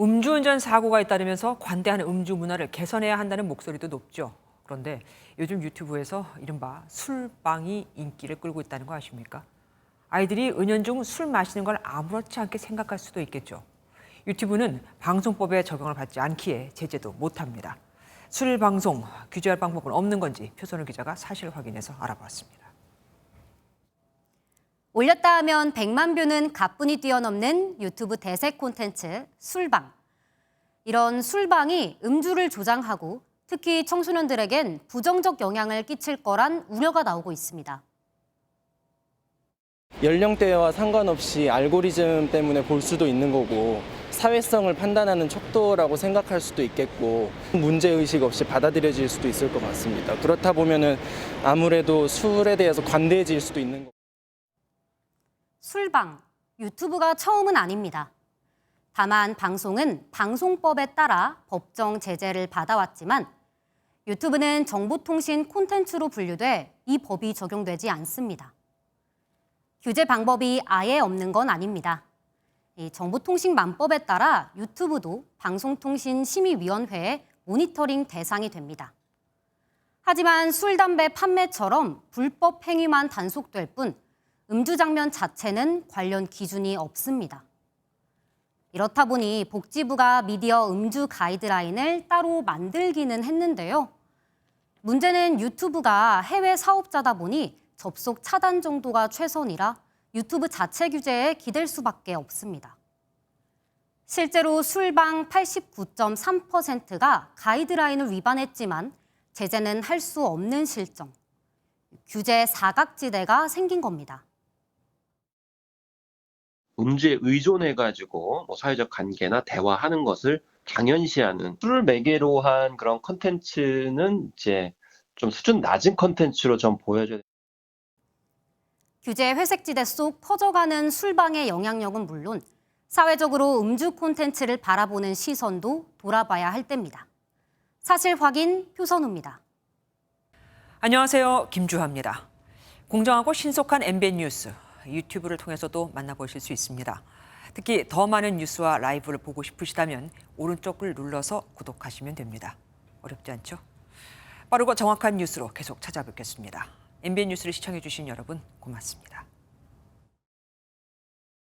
음주운전 사고가 잇따르면서 관대한 음주 문화를 개선해야 한다는 목소리도 높죠. 그런데 요즘 유튜브에서 이른바 술방이 인기를 끌고 있다는 거 아십니까? 아이들이 은연중 술 마시는 걸 아무렇지 않게 생각할 수도 있겠죠. 유튜브는 방송법에 적용을 받지 않기에 제재도 못합니다. 술 방송 규제할 방법은 없는 건지 표선우 기자가 사실 확인해서 알아봤습니다. 올렸다 하면 100만 뷰는 가뿐히 뛰어넘는 유튜브 대세 콘텐츠 술방. 이런 술방이 음주를 조장하고 특히 청소년들에겐 부정적 영향을 끼칠 거란 우려가 나오고 있습니다. 연령대와 상관없이 알고리즘 때문에 볼 수도 있는 거고 사회성을 판단하는 척도라고 생각할 수도 있겠고 문제의식 없이 받아들여질 수도 있을 것 같습니다. 그렇다 보면은 아무래도 술에 대해서 관대해질 수도 있는 거고. 술방, 유튜브가 처음은 아닙니다. 다만 방송은 방송법에 따라 법정 제재를 받아왔지만 유튜브는 정보통신 콘텐츠로 분류돼 이 법이 적용되지 않습니다. 규제 방법이 아예 없는 건 아닙니다. 이 정보통신망법에 따라 유튜브도 방송통신심의위원회의 모니터링 대상이 됩니다. 하지만 술, 담배 판매처럼 불법 행위만 단속될 뿐 음주 장면 자체는 관련 기준이 없습니다. 이렇다 보니 복지부가 미디어 음주 가이드라인을 따로 만들기는 했는데요. 문제는 유튜브가 해외 사업자다 보니 접속 차단 정도가 최선이라 유튜브 자체 규제에 기댈 수밖에 없습니다. 실제로 술방 89.3%가 가이드라인을 위반했지만 제재는 할 수 없는 실정. 규제 사각지대가 생긴 겁니다. 음주에 의존해가지고 사회적 관계나 대화하는 것을 당연시하는 술을 매개로 한 그런 컨텐츠는 이제 좀 수준 낮은 컨텐츠로 좀 보여줘야 됩니다. 규제 회색지대 속 퍼져가는 술방의 영향력은 물론 사회적으로 음주 콘텐츠를 바라보는 시선도 돌아봐야 할 때입니다. 사실 확인 표선우입니다. 안녕하세요. 김주하입니다. 공정하고 신속한 MBN 뉴스, 유튜브를 통해서도 만나보실 수 있습니다. 특히 더 많은 뉴스와 라이브를 보고 싶으시다면 오른쪽을 눌러서 구독하시면 됩니다. 어렵지 않죠? 빠르고 정확한 뉴스로 계속 찾아뵙겠습니다. MBN 뉴스를 시청해주신 여러분 고맙습니다.